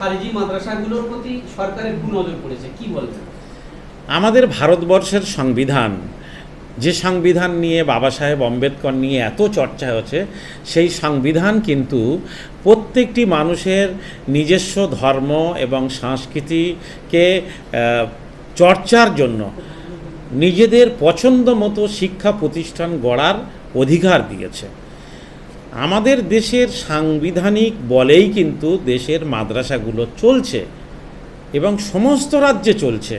খারিজি মাদ্রাসাগুলোর প্রতি সরকারের নজর পড়েছে, কি বলবেন? আমাদের ভারতবর্ষের সংবিধান, যে সংবিধান নিয়ে বাবা সাহেব আম্বেদকর নিয়ে এত চর্চা হচ্ছে, সেই সংবিধান কিন্তু প্রত্যেকটি মানুষের নিজস্ব ধর্ম এবং সংস্কৃতিকে চর্চার জন্য নিজেদের পছন্দ মতো শিক্ষা প্রতিষ্ঠান গড়ার অধিকার দিয়েছে। আমাদের দেশের সাংবিধানিক বলেই কিন্তু দেশের মাদ্রাসাগুলো চলছে এবং সমস্ত রাজ্যে চলছে।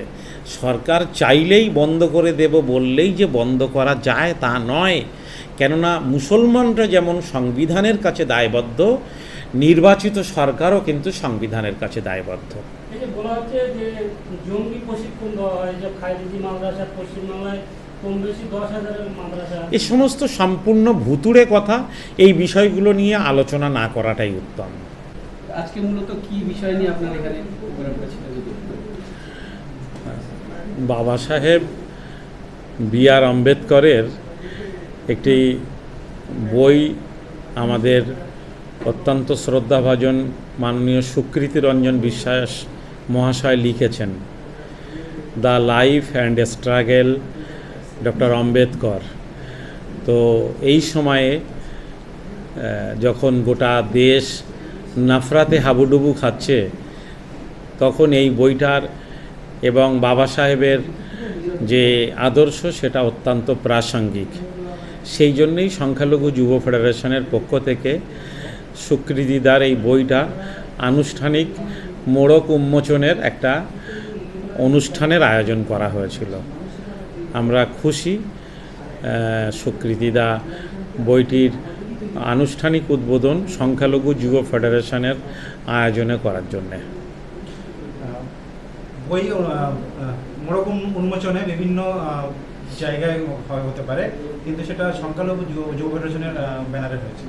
সরকার চাইলেই বন্ধ করে দেব বললেই যে বন্ধ করা যায় তা নয়, কেননা মুসলমানরা যেমন সংবিধানের কাছে দায়বদ্ধ, নির্বাচিত সরকারও কিন্তু সংবিধানের কাছে দায়বদ্ধ। এই যে বলা হচ্ছে যে জঙ্গি প্রশিক্ষণ দেওয়া হয়, যে খারিজি মাদ্রাসা পশ্চিমবাংলায় কম বেশি 10,000-এর মাদ্রাসা, এ সমস্ত সম্পূর্ণ ভুতুড়ে কথা। এই বিষয়গুলো নিয়ে আলোচনা না করাটাই উত্তম। আজকে মূলত কি বিষয় নিয়ে আপনার এখানে প্রোগ্রাম করেছিলেন? বাবা সাহেব বি.আর. আম্বেদকরের একটি বই আমাদের অত্যন্ত শ্রদ্ধাভাজন মাননীয় সুকৃতি রঞ্জন বিশ্বাস মহাশয় লিখেছেন, the life and struggle doctor Ambedkar. তো এই সময়ে যখন গোটা দেশ নাফরাতে হাবুডুবু খাচ্ছে, তখন এই বইটার এবং বাবা সাহেবের যে আদর্শ সেটা অত্যন্ত প্রাসঙ্গিক। সেই জন্যই সংখ্যালঘু যুব ফেডারেশনের পক্ষ থেকে সুকৃতিদার এই বইটা আনুষ্ঠানিক মোড়ক উন্মোচনের একটা অনুষ্ঠানের আয়োজন করা হয়েছিল। আমরা খুশি সুকৃতিদা বইটির আনুষ্ঠানিক উদ্বোধন সংখ্যালঘু যুব ফেডারেশনের আয়োজনে করার জন্যে। বই মোড়ক উন্মোচনে বিভিন্ন জায়গায় হতে পারে, কিন্তু সেটা সংখ্যালঘু যুব ফেডারেশনের ব্যানারে হয়েছে।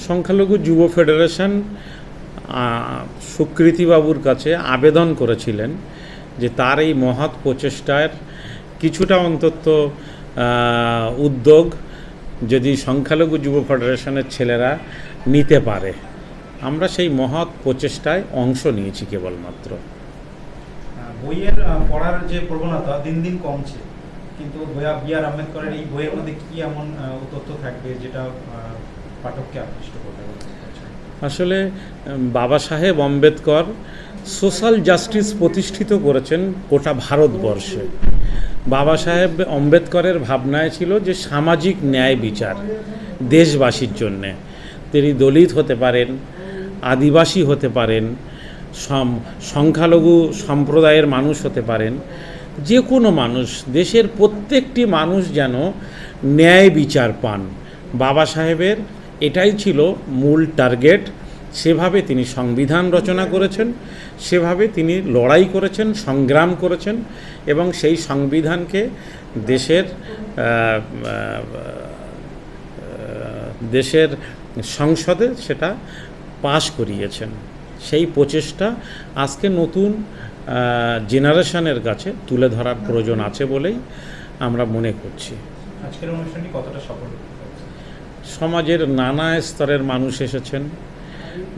সংখ্যালঘু যুব ফেডারেশন সুকৃতিবাবুর কাছে আবেদন করেছিলেন যে তার এই মহৎ প্রচেষ্টার কিছুটা অন্তত উদ্যোগ যদি সংখ্যালঘু যুব ফেডারেশনের ছেলেরা নিতে পারে। আমরা সেই মহৎ প্রচেষ্টায় অংশ নিয়েছি কেবলমাত্র। বইয়ের পড়ার যে প্রবণতা দিন দিন কমছে, কিন্তু বি.আর. আম্বেদকরের এই বইয়ের মধ্যে কি এমন তথ্য থাকবে যেটা পাঠককে আকৃষ্ট করবে? আসলে বাবা সাহেব আম্বেদকর সোশ্যাল জাস্টিস প্রতিষ্ঠিত করেছেন গোটা ভারতবর্ষে। বাবা সাহেব আম্বেদকরের ভাবনায় ছিল যে সামাজিক ন্যায় বিচার দেশবাসীর জন্যে। তিনি দলিত হতে পারেন, আদিবাসী হতে পারেন, সংখ্যালঘু সম্প্রদায়ের মানুষ হতে পারেন, যে কোনো মানুষ, দেশের প্রত্যেকটি মানুষ যেন ন্যায় বিচার পান। বাবা সাহেবের এটাই ছিল মূল টার্গেট। সেভাবে তিনি সংবিধান রচনা করেছেন, সেভাবে তিনি লড়াই করেছেন, সংগ্রাম করেছেন এবং সেই সংবিধানকে দেশের সংসদে সেটা পাশ করিয়েছেন। সেই প্রচেষ্টা আজকে নতুন জেনারেশনের কাছে তুলে ধরার প্রয়োজন আছে বলেই আমরা মনে করছি। আজকের অনুষ্ঠানটি কতটা সফল? সমাজের নানা স্তরের মানুষ এসেছেন,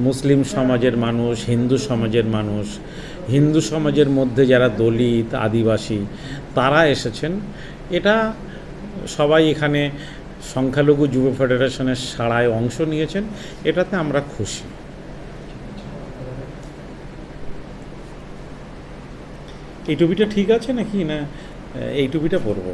মুসলিম সমাজের মানুষ, হিন্দু সমাজের মানুষ, হিন্দু সমাজের মধ্যে যারা দলিত, আদিবাসী, তারা এসেছেন। এটা সবাই এখানে সংখ্যালঘু যুব ফেডারেশনের সাড়ায় অংশ নিয়েছেন, এটাতে আমরা খুশি। এই টুপিটা ঠিক আছে নাকি, না এই টুপিটা পরবো?